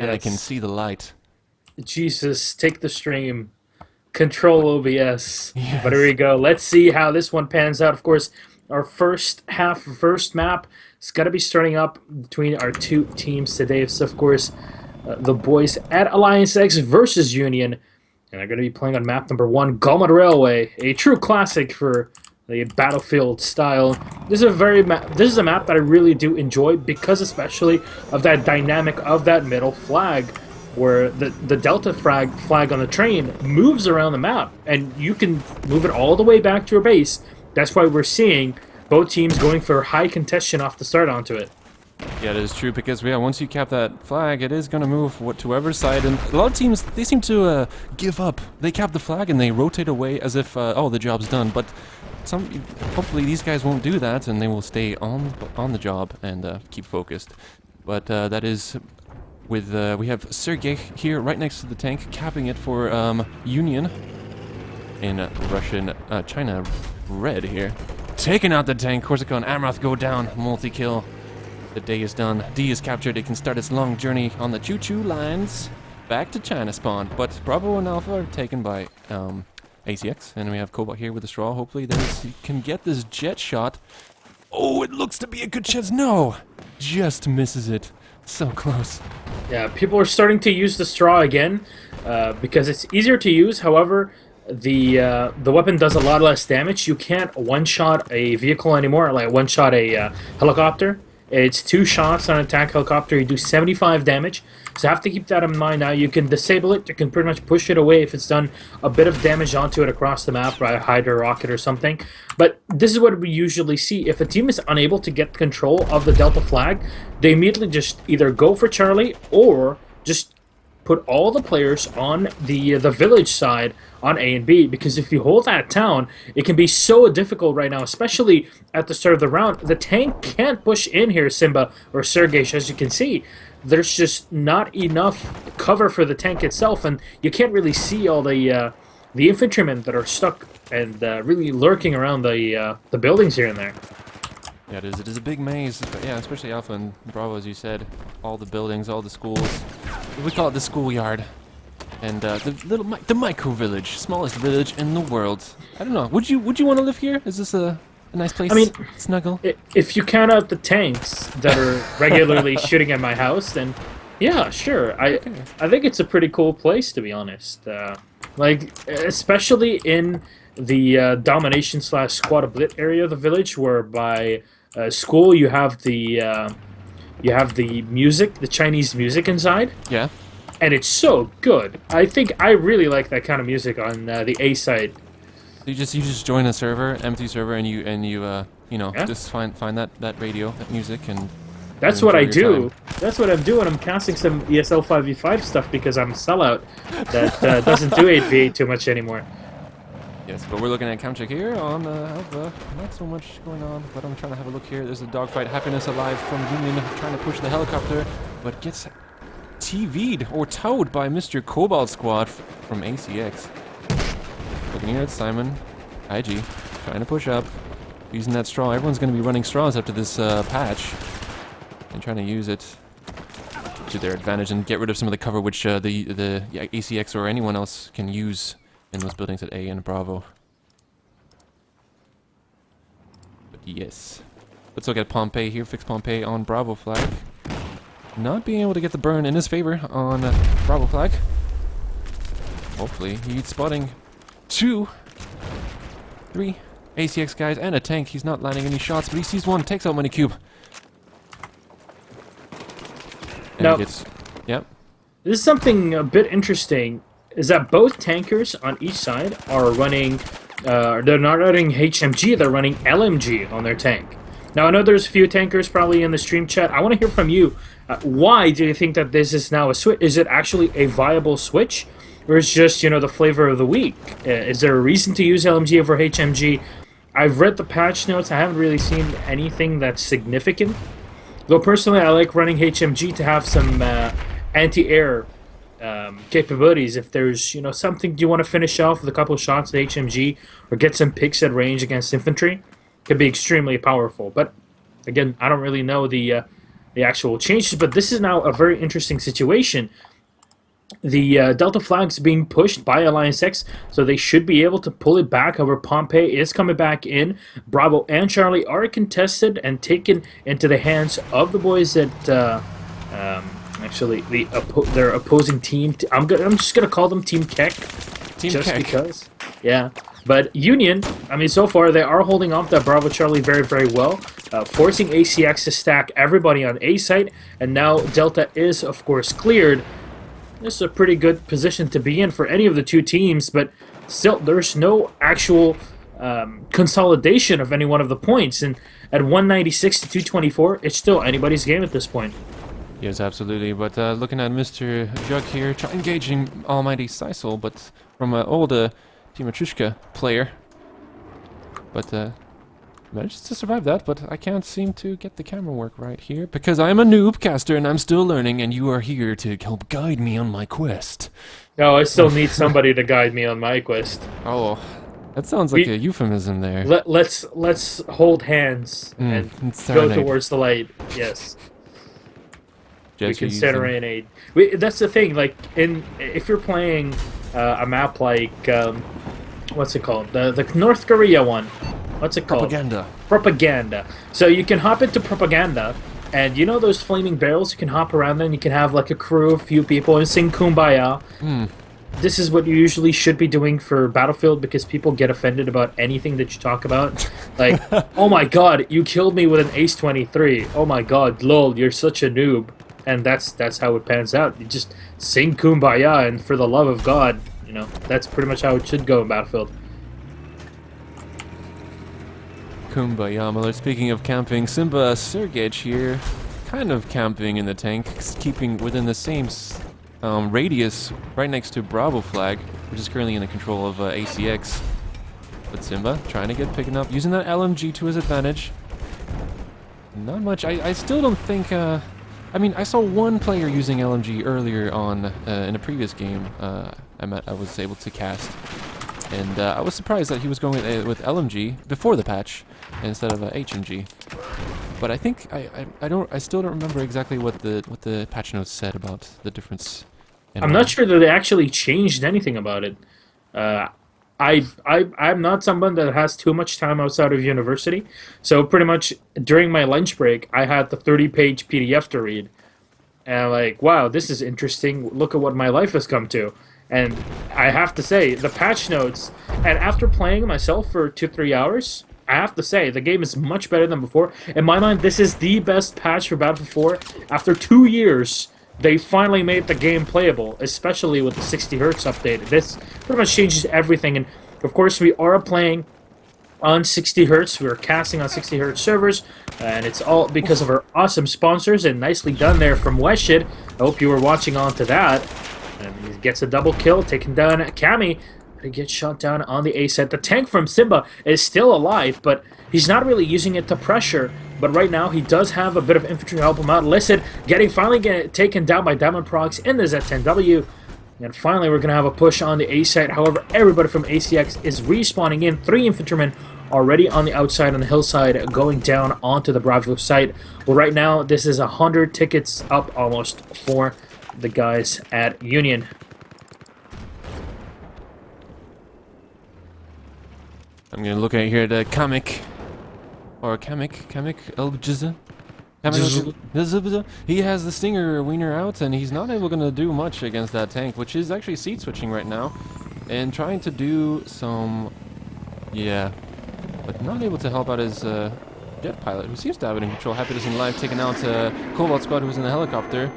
And I can Yes. see the light. Jesus, take the stream. Control OBS. But here we Yes. go. Let's see how this one pans out. Of course, our first map is going to be starting up between our two teams today. So, of course, the boys at AllianceX versus Union. And they're going to be playing on map number 1, Gamemode Railway, a true classic for the Battlefield style. This is a map that I really do enjoy because especially of that dynamic of that middle flag where the Delta flag on the train moves around the map and you can move it all the way back to your base. That's why we're seeing both teams going for high contestation off the start onto it. Yeah, it is true because once you cap that flag, it is gonna move to whoever's side, and a lot of teams they seem to give up. They cap the flag and they rotate away as if oh the job's done. But hopefully these guys won't do that and they will stay on the job and keep focused. But that is with we have Sergey here right next to the tank, capping it for Union in Russian China red here, taking out the tank. Corsica and Amrath go down, multi-kill. The day is done. D is captured. It can start its long journey on the choo-choo lines back to China spawn. But Bravo and Alpha are taken by ACX. And we have Cobalt here with the straw. Hopefully he can get this jet shot. Oh, it looks to be a good chance. No! Just misses it. So close. Yeah, people are starting to use the straw again because it's easier to use. However, the weapon does a lot less damage. You can't one-shot a vehicle anymore, like one-shot a helicopter. It's 2 shots on an attack helicopter. You do 75 damage. So have to keep that in mind. Now you can disable it. You can pretty much push it away if it's done a bit of damage onto it across the map by a Hydra rocket or something. But this is what we usually see. If a team is unable to get control of the Delta flag, they immediately just either go for Charlie or just put all the players on the village side on A and B, because if you hold that town, it can be so difficult right now, especially at the start of the round. The tank can't push in here, Simba or Sergey, as you can see. There's just not enough cover for the tank itself, and you can't really see all the infantrymen that are stuck and really lurking around the buildings here and there. Yeah, it is a big maze. But yeah, especially Alpha and Bravo, as you said. All the buildings, all the schools. We call it the schoolyard. And the micro village, smallest village in the world. I don't know. Would you want to live here? Is this a nice place? I mean, snuggle. If you count out the tanks that are regularly shooting at my house, then yeah, sure. I think it's a pretty cool place, to be honest. Like especially in the domination slash squad oblit area of the village, where by school you have the music, the Chinese music inside. Yeah. And it's so good. I think I really like that kind of music on the A side. You just join a server, empty server, and you Yeah. just find that radio, that music, and That's you what I enjoy your do. time. That's what I'm doing. I'm casting some ESL 5v5 stuff because I'm a sellout that doesn't do 8v8 too much anymore. Yes, but we're looking at Camcheck here on Alpha. Not so much going on, but I'm trying to have a look here. There's a dogfight. Happiness alive from Union, trying to push the helicopter, but gets TV'd or towed by Mr. Cobalt Squad from ACX. Looking here at Simon, IG, trying to push up, using that straw. Everyone's going to be running straws after this patch, and trying to use it to their advantage and get rid of some of the cover which the ACX or anyone else can use in those buildings at A and Bravo. But yes, let's look at Pompey here. Fix Pompey on Bravo flag. Not being able to get the burn in his favor on Bravo flag. Hopefully he's spotting 2, 3 ACX guys and a tank. He's not landing any shots, but he sees one, takes out Minikube. And Now, he gets, yep. this is something a bit interesting, is that both tankers on each side are running, they're not running HMG, they're running LMG on their tank. Now, I know there's a few tankers probably in the stream chat. I want to hear from you. Why do you think that this is now a switch? Is it actually a viable switch? Or is it just, the flavor of the week? Is there a reason to use LMG over HMG? I've read the patch notes. I haven't really seen anything that's significant. Though personally, I like running HMG to have some anti-air capabilities. If there's, something you want to finish off with a couple of shots at HMG or get some picks at range against infantry, could be extremely powerful. But again, I don't really know the the actual changes. But this is now a very interesting situation. The Delta flag's being pushed by AllianceX, so they should be able to pull it back. However, Pompey is coming back in. Bravo and Charlie are contested and taken into the hands of the boys at actually their opposing team. I'm just gonna call them Team Keck, just Keck. because. Yeah. But Union, I mean, so far they are holding off that Bravo Charlie very, very well, forcing ACX to stack everybody on A site, and now Delta is, of course, cleared. This is a pretty good position to be in for any of the two teams, but still, there's no actual consolidation of any one of the points, and at 196 to 224, it's still anybody's game at this point. Yes, absolutely. But looking at Mr. Jug here, engaging Almighty Sisal, but from an old Team Matrushka player. But managed to survive that, but I can't seem to get the camera work right here because I'm a noob caster and I'm still learning, and you are here to help guide me on my quest. No, I still need somebody to guide me on my quest. Oh, that sounds like a euphemism there. Let's hold hands and go towards the light. Yes. We can serenade. That's the thing. Like if you're playing a map like what's it called? The North Korea one. What's it called? Propaganda. Propaganda. So you can hop into Propaganda, and you know those flaming barrels? You can hop around them, you can have like a crew, a few people, and sing Kumbaya. This is what you usually should be doing for Battlefield, because people get offended about anything that you talk about. Like, oh my god, you killed me with an Ace 23. Oh my god, lol, you're such a noob. And that's how it pans out. You just sing Kumbaya, and for the love of God, you know, that's pretty much how it should go in Battlefield. Kumbaya, Miller. Speaking of camping, Simba Sergej here, kind of camping in the tank, keeping within the same radius right next to Bravo flag, which is currently in the control of ACX. But Simba trying to get picking up, using that LMG to his advantage. Not much. I still don't think. I mean, I saw one player using LMG earlier on in a previous game. I was able to cast, and I was surprised that he was going with LMG before the patch instead of HMG. But I think I still don't remember exactly what the patch notes said about the difference. I'm not sure that they actually changed anything about it. I'm not someone that has too much time outside of university, so pretty much during my lunch break, I had the 30-page PDF to read, and I'm like, wow, this is interesting. Look at what my life has come to. And I have to say, the patch notes, and after playing myself for 2-3 hours, I have to say, the game is much better than before. In my mind, this is the best patch for Battlefield 4. After 2 years, they finally made the game playable, especially with the 60 Hz update. This pretty much changes everything, and of course we are playing on 60 Hz. We're casting on 60 Hz servers, and it's all because of our awesome sponsors, and nicely done there from Weshid. I hope you were watching on to that. And he gets a double kill, taking down Kami. He gets shot down on the A set. The tank from Simba is still alive, but he's not really using it to pressure. But right now, he does have a bit of infantry to help him out. Listen, finally getting taken down by Diamond Prox in the Z10W. And finally, we're going to have a push on the A site. However, everybody from ACX is respawning in. 3 infantrymen already on the outside on the hillside, going down onto the Bravo site. Well, right now, this is 100 tickets up almost for the guys at Union. I'm gonna look at here the Kamek Elbjiza. He has the Stinger Wiener out, and he's not able to do much against that tank, which is actually seat switching right now, and trying to do some, but not able to help out his jet pilot, who seems to have it in control. Happy to see live taking out Cobalt Squad, who's in the helicopter,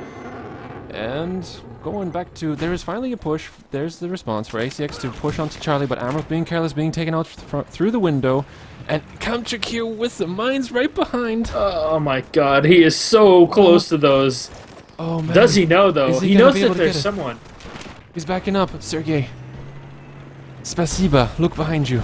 and going back to, there is finally a push. There's the response for ACX to push onto Charlie, but Amroth being careless, being taken out through the window, and Kamchuk here with the mines right behind. Oh my god, he is so close to those. Oh man. Does he know though? He knows that there's someone. He's backing up, Sergey. Spasiba, look behind you.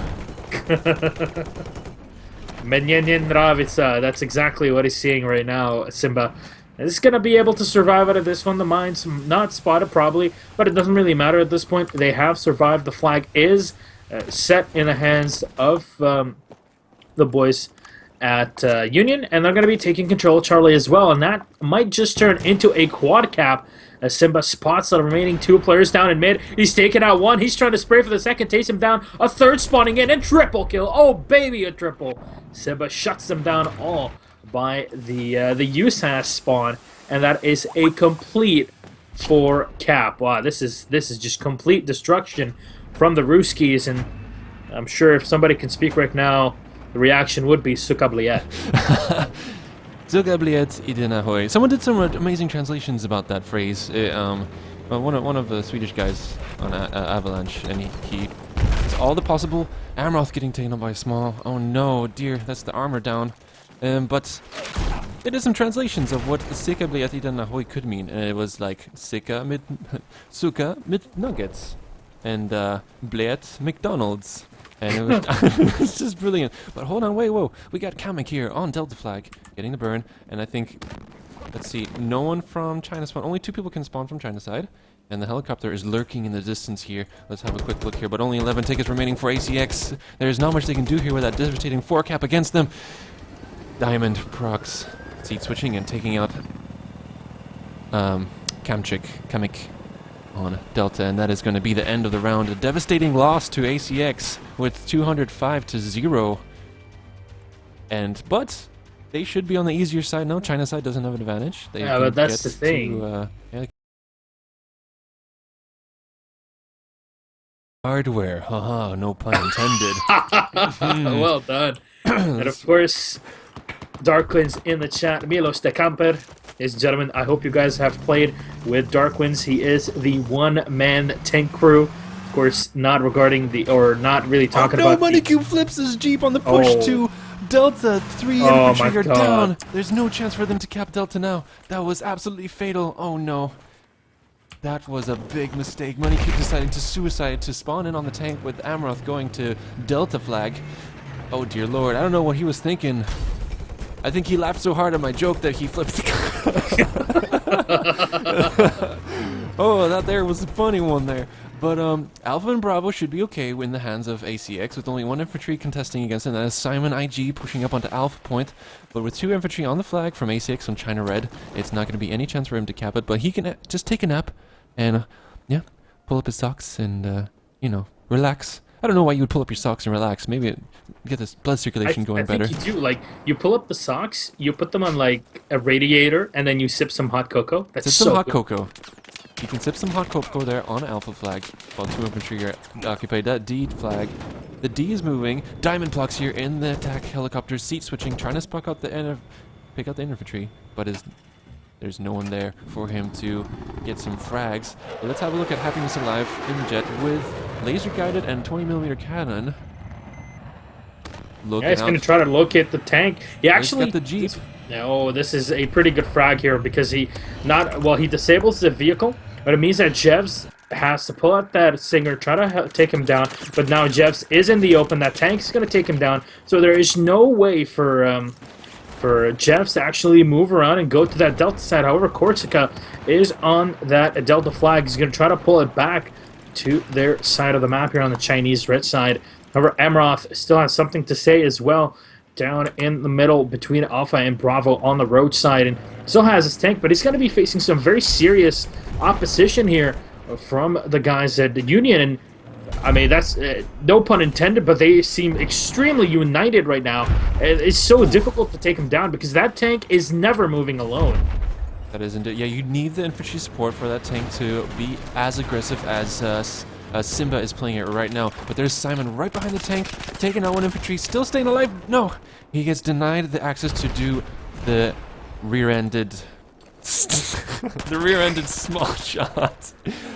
Menyenyen Nravitsa, that's exactly what he's seeing right now, Simba. Is going to be able to survive out of this one. The mine's not spotted probably, but it doesn't really matter at this point. They have survived. The flag is set in the hands of the boys at Union, and they're going to be taking control of Charlie as well, and that might just turn into a quad cap as Simba spots the remaining 2 players down in mid. He's taking out 1. He's trying to spray for the second, takes him down. A 3rd spawning in, and triple kill. Oh, baby, a triple. Simba shuts them down all by the USAS spawn, and that is a complete 4 cap. Wow, this is just complete destruction from the Ruskies, and I'm sure if somebody can speak right now, the reaction would be Sukabliet. Zugabliet Iden Ahoy. Someone did some amazing translations about that phrase. One of the Swedish guys on Avalanche, and he it's all the possible. Amroth getting taken up by a small. Oh no, dear, that's the armor down. But it is some translations of what Sukabliet Iden Ahoy could mean. It was like Suka mit nuggets, and Bliet McDonald's. And it was, it was just brilliant. But hold on, whoa. We got Kamek here on Delta Flag, getting the burn. And I think, let's see, no one from China spawn. Only 2 people can spawn from China side. And the helicopter is lurking in the distance here. Let's have a quick look here. But only 11 tickets remaining for ACX. There's not much they can do here with that devastating 4 cap against them. Diamond procs, seat switching and taking out Kamek on Delta, and that is going to be the end of the round. A devastating loss to ACX with 205-0. But they should be on the easier side now. China side doesn't have an advantage. Yeah, but that's the thing. Hardware, haha, no pun intended. Well done. And of course, Darkwinds in the chat. Milos de Camper. Ladies and gentlemen, I hope you guys have played with Darkwinds. He is the one-man tank crew. Of course, not regarding the, or not really talking about. No, Moneykube flips his Jeep on the push to Delta. 3 infantry are down. There's no chance for them to cap Delta now. That was absolutely fatal. Oh no. That was a big mistake. Moneykube deciding to suicide to spawn in on the tank with Amroth going to Delta flag. Oh dear lord, I don't know what he was thinking. I think he laughed so hard at my joke that he flipped the Oh, that there was a funny one there. But Alpha and Bravo should be okay in the hands of ACX with only 1 infantry contesting against him. That is Simon IG pushing up onto Alpha Point. But with 2 infantry on the flag from ACX on China Red, it's not going to be any chance for him to cap it. But he can just take a nap and, yeah, pull up his socks and, you know, relax. I don't know why you would pull up your socks and relax. Maybe get this blood circulation going better. I think you do. Like, you pull up the socks, you put them on, like, a radiator, and then you sip some hot cocoa. That's some hot cocoa. You can sip some hot cocoa there on Alpha flag while 2 infantry are occupied. That D flag. The D is moving. Diamond blocks here in the attack helicopter. Seat switching, trying to pick out the infantry, but there's no one there for him to get some frags. But let's have a look at Happiness Alive in the jet with laser guided and 20mm cannon. Yeah, he's going to try to locate the tank. He actually got the Jeep. No, this is a pretty good frag here because he disables the vehicle, but it means that Jevs has to pull out that Singer, try to take him down. But now Jevs is in the open. That tank is going to take him down. So there is no way for Jeffs to actually move around and go to that Delta side. However, Corsica is on that Delta flag. He's going to try to pull it back to their side of the map here on the Chinese red side. However, Amroth still has something to say as well down in the middle between Alpha and Bravo on the road side, and still has his tank, but he's going to be facing some very serious opposition here from the guys at the Union. And I mean, that's no pun intended, but they seem extremely united right now. It's so difficult to take them down because that tank is never moving alone. That isn't it. Yeah, you need the infantry support for that tank to be as aggressive as Simba is playing it right now. But there's Simon right behind the tank, taking out 1 infantry, still staying alive. No! He gets denied the access to do the rear-ended small shot.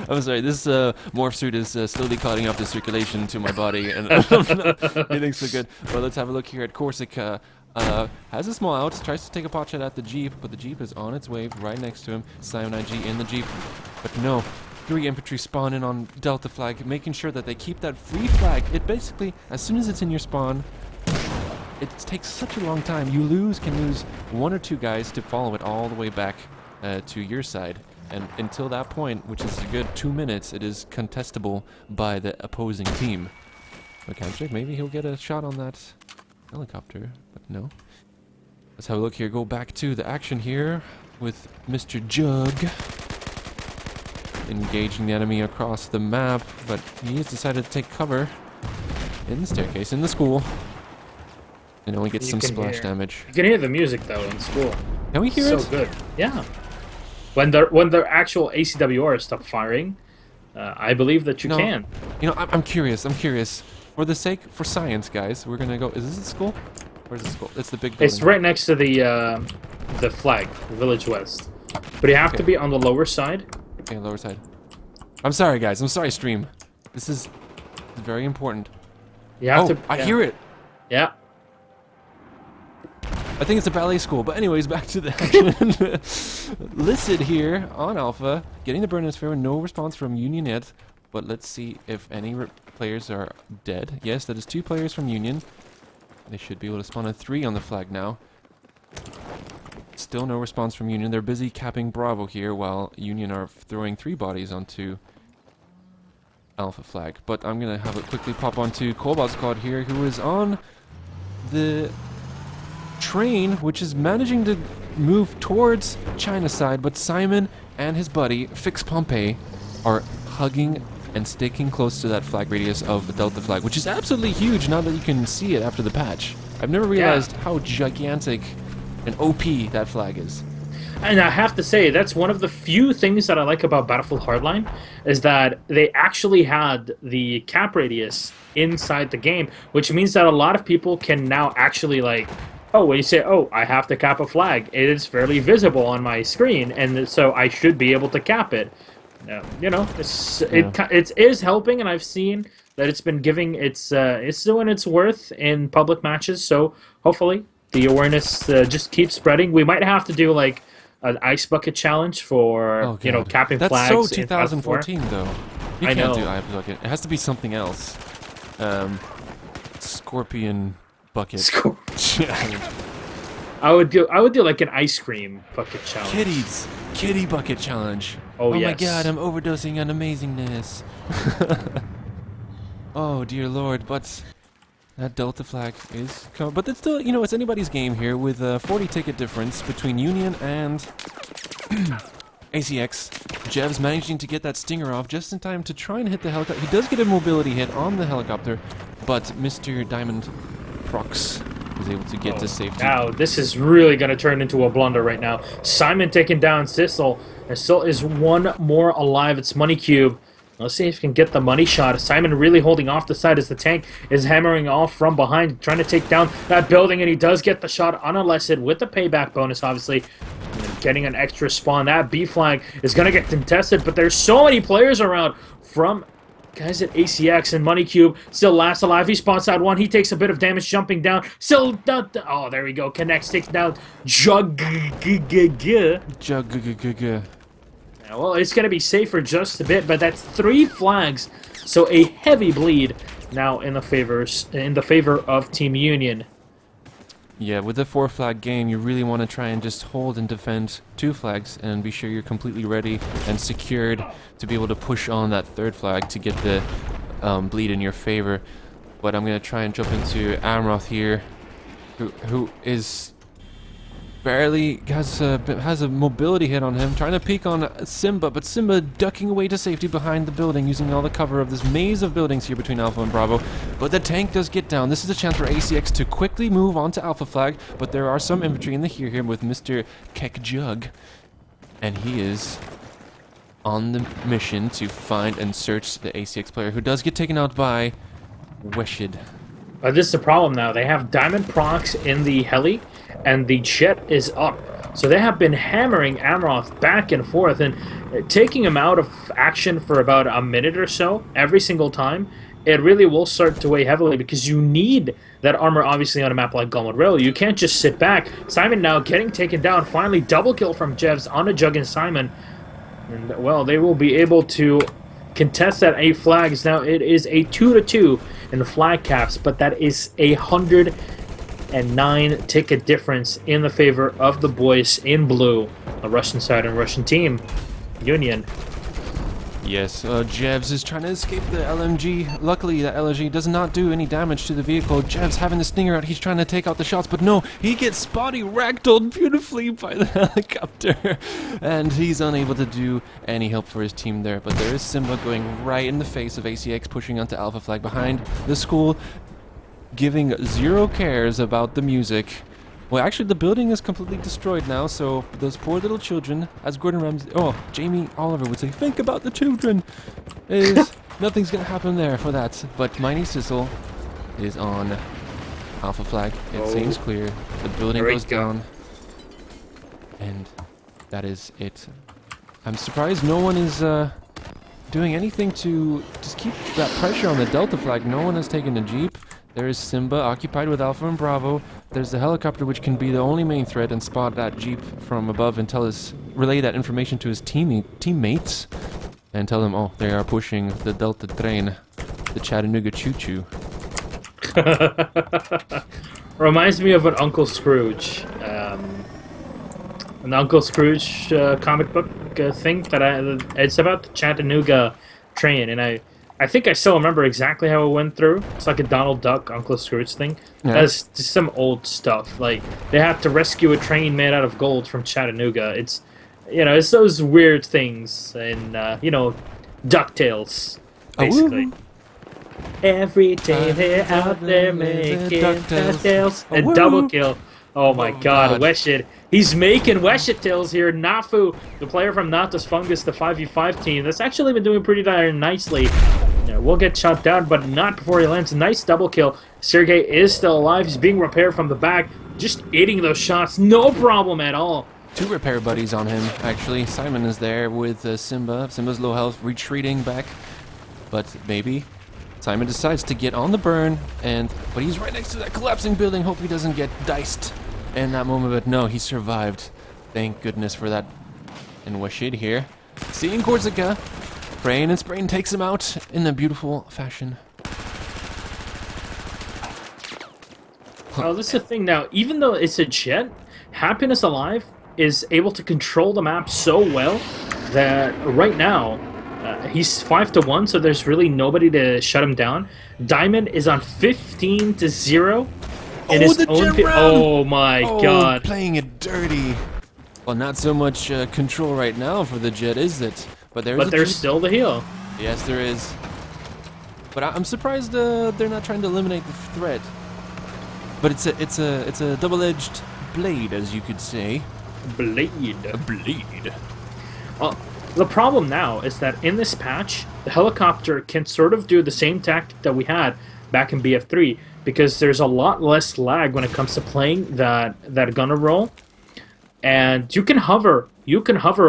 I'm sorry, this morph suit is slowly cutting off the circulation to my body, and I'm not feeling so good. But let's have a look here at Corsica. Has a small out, tries to take a pot shot at the Jeep, but the Jeep is on its way right next to him. Simon IG in the Jeep, but no. 3 infantry spawn in on Delta flag, making sure that they keep that free flag. It basically, as soon as it's in your spawn, it takes such a long time. You can lose 1 or 2 guys to follow it all the way back to your side. And until that point, which is a good 2 minutes, it is contestable by the opposing team. Okay, maybe he'll get a shot on that helicopter, but no. Let's have a look here. Go back to the action here with Mr. Jug. Engaging the enemy across the map, but he has decided to take cover in the staircase, in the school. And only gets some splash damage. You can hear the music, though, in school. Can we hear it? So good. Yeah. When the actual ACWR stopped firing, I believe that you can. You know, I'm curious. For science, guys, we're gonna go. Is this the school? Where's the school? It's the big building. It's right next to the flag, Village West. But you have to be on the lower side. Okay, lower side. I'm sorry, guys. I'm sorry, stream. This is very important. You have to. I hear it. Yeah. I think it's a ballet school, but anyways, back to the action. Listed here on Alpha, getting the burn in his favor, no response from Union yet, but let's see if any players are dead. Yes, that is 2 players from Union. They should be able to spawn a 3 on the flag now. Still no response from Union. They're busy capping Bravo here, while Union are throwing 3 bodies onto Alpha flag. But I'm going to have it quickly pop onto Cobalt Squad here, who is on the train, which is managing to move towards China side, but Simon and his buddy Fix Pompey are hugging and sticking close to that flag radius of the Delta flag, which is absolutely huge now that you can see it after the patch. I've never realized how gigantic and OP that flag is. And I have to say, that's one of the few things that I like about Battlefield Hardline, is that they actually had the cap radius inside the game, which means that a lot of people can now actually, like, oh, when you say, oh, I have to cap a flag, it is fairly visible on my screen, and so I should be able to cap it. You know, it is helping, and I've seen that it's been giving it's doing its worth in public matches. So hopefully the awareness just keeps spreading. We might have to do like an ice bucket challenge for you know, capping flags. That's so 2014 though. You can't do ice bucket. It has to be something else. Scorpion bucket. Challenge. I would do like an ice cream bucket challenge. Kitty bucket challenge. Oh yes. My god, I'm overdosing on amazingness. Oh dear lord, but that Delta flag is coming. But it's still, you know, it's anybody's game here with a 40 ticket difference between Union and ACX. Jev's managing to get that stinger off just in time to try and hit the helicopter. He does get a mobility hit on the helicopter, but Mr. Diamond Prox is able to get to safety. Now, this is really going to turn into a blunder right now. Simon taking down Sissel, and still is one more alive. It's Money Cube. Let's see if he can get the money shot. Simon really holding off the side as the tank is hammering off from behind, trying to take down that building, and he does get the shot unalested with the payback bonus, obviously. And getting an extra spawn. That B flag is going to get contested, but there's so many players around from guys at ACX, and Money Cube still last alive. He spawns out one. He takes a bit of damage jumping down. Still oh, there we go. Connects, takes down Jug. Yeah, well, it's going to be safe for just a bit, but that's 3 flags. So a heavy bleed now in the favor of Team Union. Yeah, with the 4 flag game, you really want to try and just hold and defend 2 flags and be sure you're completely ready and secured to be able to push on that 3rd flag to get the bleed in your favor. But I'm going to try and jump into Amroth here, who is barely has a mobility hit on him, trying to peek on Simba, but Simba ducking away to safety behind the building, using all the cover of this maze of buildings here between Alpha and Bravo. But the tank does get down. This is a chance for ACX to quickly move on to Alpha flag, but there are some infantry in the here with Mr. Kek Jug, and he is on the mission to find and search the ACX player, who does get taken out by Weshid. This is the problem now. They have Diamond Prox in the heli, and the jet is up. So they have been hammering Amroth back and forth and taking him out of action for about a minute or so every single time. It really will start to weigh heavily because you need that armor, obviously, on a map like Gamemode Rail. You can't just sit back. Simon now getting taken down. Finally, double kill from Jevs on a Jug and Simon. And, well, they will be able to contest that 8 flags. Now it is a 2-2 in the flag caps, but that is 109 ticket difference in the favor of the boys in blue, the Russian side and Russian team, Union. Yes, Jevs is trying to escape the LMG. Luckily, the LMG does not do any damage to the vehicle. Jevs having the stinger out. He's trying to take out the shots, but no, he gets spotty ragdolled beautifully by the helicopter. And he's unable to do any help for his team there. But there is Simba going right in the face of ACX, pushing onto Alpha Flag behind the school, giving zero cares about the music. Well, actually, the building is completely destroyed now, so those poor little children, as Gordon Ramsay, Jamie Oliver would say, think about the children. Nothing's gonna happen there for that. But Mighty Sissel is on Alpha Flag. It seems clear. The building goes down, and that is it. I'm surprised no one is doing anything to just keep that pressure on the Delta Flag. No one has taken a Jeep. There is Simba occupied with Alpha and Bravo. There's the helicopter, which can be the only main threat and spot that Jeep from above and relay that information to his teammates and tell them, oh, they are pushing the Delta train, the Chattanooga choo-choo. Reminds me of an Uncle Scrooge. An Uncle Scrooge comic book thing that it's about the Chattanooga train, and I think I still remember exactly how it went through. It's like a Donald Duck, Uncle Scrooge thing. Yeah. That's just some old stuff. Like, they have to rescue a train made out of gold from Chattanooga. It's, it's those weird things. And, DuckTales, basically. Every day they're out there making DuckTales. And Double Kill. Oh my god, Weshit. He's making Weshit Tales here. Nafu, the player from Natas Fungus, the 5v5 team, that's actually been doing pretty darn nicely. Will get shot down, but not before he lands. Nice double kill. Sergey is still alive. He's being repaired from the back. Just eating those shots. No problem at all. 2 repair buddies on him, actually. Simon is there with Simba. Simba's low health, retreating back. But maybe Simon decides to get on the burn, but he's right next to that collapsing building. Hope he doesn't get diced in that moment, but no, he survived. Thank goodness for that. And Washid here, seeing Corsica, praying and spraying, takes him out in a beautiful fashion. Oh, this is the thing now. Even though it's a jet, Happiness Alive is able to control the map so well that right now he's 5-1, so there's really nobody to shut him down. Diamond is on 15-0. Oh my god. Playing it dirty. Well, not so much control right now for the jet, is it? But there's still the heal. Yes, there is. But I'm surprised they're not trying to eliminate the threat. But it's a double-edged blade, as you could say. Blade. A blade. The problem now is that in this patch, the helicopter can sort of do the same tactic that we had back in BF3, because there's a lot less lag when it comes to playing that gunner roll, and you can hover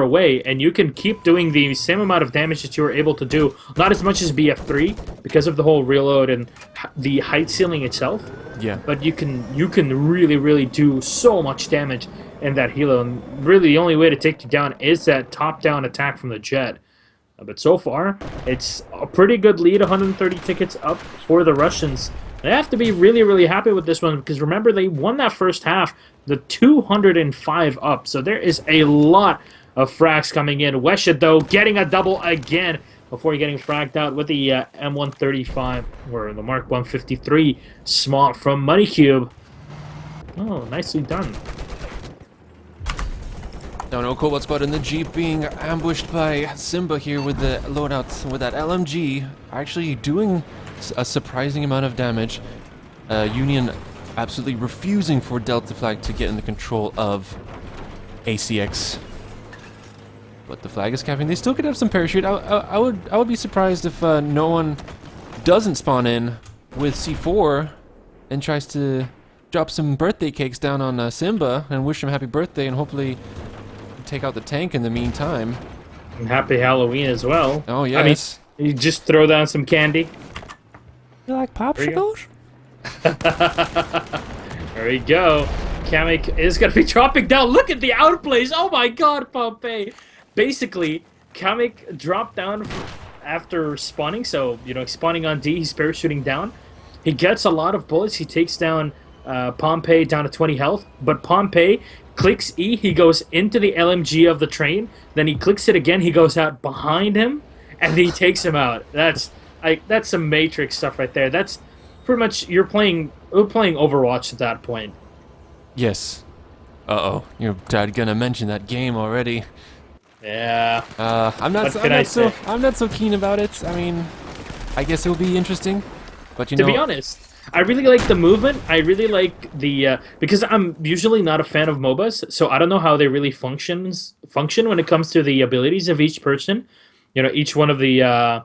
away, and you can keep doing the same amount of damage that you were able to do. Not as much as BF3 because of the whole reload and the height ceiling itself. Yeah. But you can really do so much damage in that helo, and really the only way to take you down is that top-down attack from the jet. But so far, it's a pretty good lead, 130 tickets up for the Russians. They have to be really happy with this one, because remember, they won that first half, the 205 up. So there is a lot of frags coming in. Weshit, though, getting a double again before getting fragged out with the M135, or the Mark 153 small from Money Cube. Oh, nicely done. Now, no cobalt spot in the Jeep, being ambushed by Simba here with the loadout with that LMG, actually doing a surprising amount of damage. Union absolutely refusing for Delta Flag to get in the control of ACX. But the flag is capping. They still could have some parachute. I would be surprised if no one doesn't spawn in with C4 and tries to drop some birthday cakes down on Simba and wish him happy birthday, and hopefully take out the tank in the meantime. And happy Halloween as well. Oh, yes. I mean, you just throw down some candy. You like popsicles? There we go. Kamek is going to be dropping down. Look at the outplays. Oh my god, Pompey. Basically, Kamek dropped down after spawning. So, spawning on D, he's parachuting down. He gets a lot of bullets. He takes down Pompey down to 20 health. But Pompey clicks E, he goes into the LMG of the train. Then he clicks it again. He goes out behind him. and he takes him out. That's some Matrix stuff right there. That's pretty much we're playing Overwatch at that point. Yes. Uh-oh. You're gonna mention that game already. Yeah. I'm not so keen about it. I mean, I guess it will be interesting, but To be honest, I really like the movement. I really like the because I'm usually not a fan of MOBAs, so I don't know how they really function when it comes to the abilities of each person. Each one of the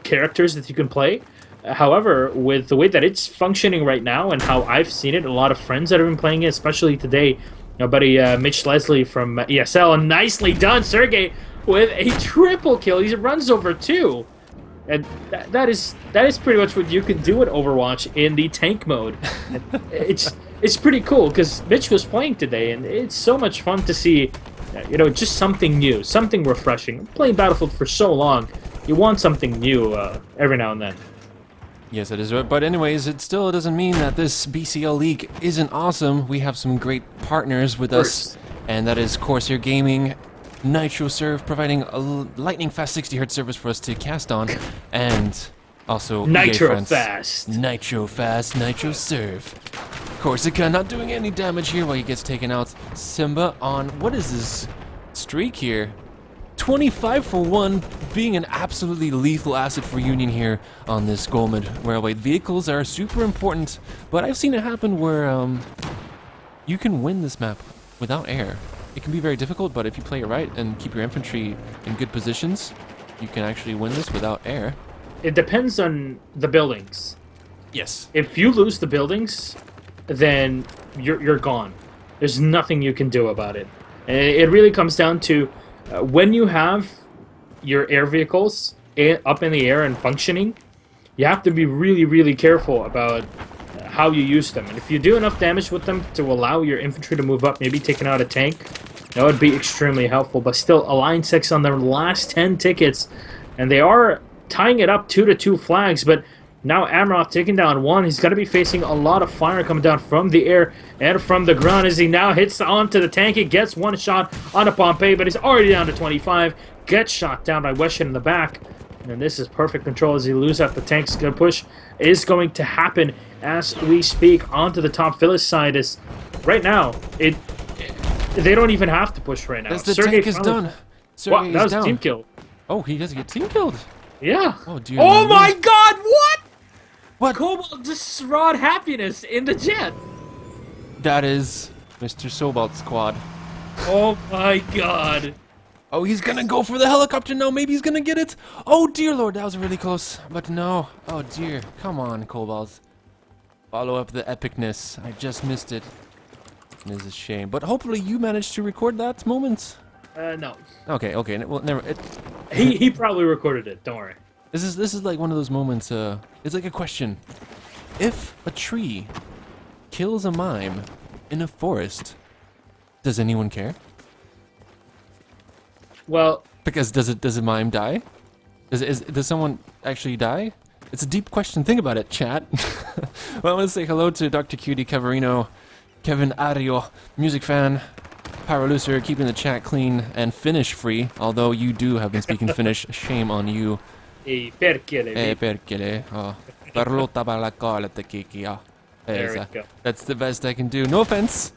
characters that you can play. However, with the way that it's functioning right now and how I've seen it, a lot of friends that have been playing it, especially today, our buddy Mitch Leslie from ESL, and nicely done, Sergey, with a triple kill. He runs over two. And that is pretty much what you can do in Overwatch in the tank mode. It's pretty cool because Mitch was playing today, and it's so much fun to see, just something new, something refreshing. Playing Battlefield for so long, you want something new every now and then. Yes, it is. But anyways, it still doesn't mean that this BCL League isn't awesome. We have some great partners with us, and that is Corsair Gaming, Nitro Serve, providing a lightning fast 60Hz service for us to cast on, and also Nitro Fast. Nitro Fast, Nitro Serve. Corsica not doing any damage here while he gets taken out. Simba on, what is this streak here? 25 for 1, being an absolutely lethal asset for Union here on this Gamemode railway. Vehicles are super important, but I've seen it happen where you can win this map without air. It can be very difficult, but if you play it right and keep your infantry in good positions, you can actually win this without air. It depends on the buildings. Yes. If you lose the buildings, then you're gone. There's nothing you can do about it. And it really comes down to when you have your air vehicles up in the air and functioning, you have to be really, really careful about how you use them. And if you do enough damage with them to allow your infantry to move up, maybe taking out a tank, that would be extremely helpful. But still, AllianceX on their last 10 tickets, and they are tying it up 2-2 flags, but now Amroth taking down one. He's going to be facing a lot of fire coming down from the air and from the ground as he now hits onto the tank. He gets one shot on a Pompeii, but he's already down to 25. Gets shot down by Weshin in the back. And this is perfect control as he loses out the tanks. Good push is going to happen as we speak onto the top Phyllis side. Is right now, they don't even have to push right now. As the tank is done. What? That was a team kill. Oh, he doesn't get team killed. Yeah. Oh, dear. Oh my god, what? What? Cobalt just rod happiness in the jet. That is Mr. Sobalt squad. Oh my god. Oh, he's gonna go for the helicopter now. Maybe he's gonna get it. Oh, dear lord, that was really close. But no. Oh, dear. Come on, Cobalt. Follow up the epicness. I just missed it. It is a shame. But hopefully you managed to record that moment. No. Okay. Well, never. He probably recorded it. Don't worry. This is like one of those moments. It's like a question. If a tree kills a mime in a forest, does anyone care? Well, Because does a mime die? Does someone actually die? It's a deep question. Think about it, chat. Well, I want to say hello to Dr. Cutie Cavarino, Kevin Ario, music fan, Paralucer, keeping the chat clean and Finnish free. Although you do have been speaking Finnish, shame on you. Perkele. Perkele. Oh. Parlo tavalla kaaletta kikia. There we go. That's the best I can do. No offense.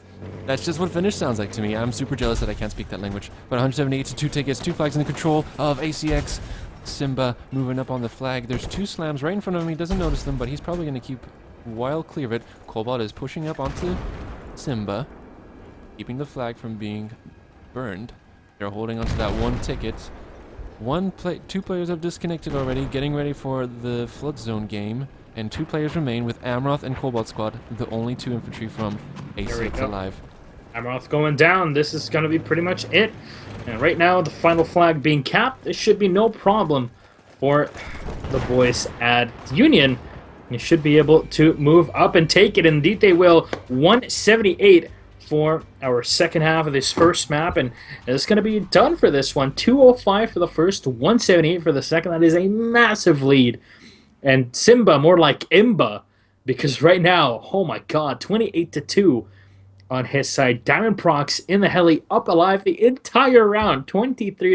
That's just what Finnish sounds like to me. I'm super jealous that I can't speak that language. But 178 to 2 tickets, 2 flags in the control of ACX. Simba moving up on the flag. There's 2 slams right in front of him. He doesn't notice them, but he's probably going to keep well clear of it. Cobalt is pushing up onto Simba, keeping the flag from being burned. They're holding onto that 1 ticket. 2 players have disconnected already, getting ready for the Flood Zone game. And 2 players remain with Amroth and Cobalt Squad, the only 2 infantry from ACX alive. Amroth going down. This is going to be pretty much it. And right now, the final flag being capped. This should be no problem for the boys at Union. You should be able to move up and take it. Indeed, they will. 178 for our second half of this first map. And it's going to be done for this one. 205 for the first, 178 for the second. That is a massive lead. And Simba, more like Imba, because right now, oh my god, 28-2 on his side. Diamond Prox in the heli, up alive the entire round, 23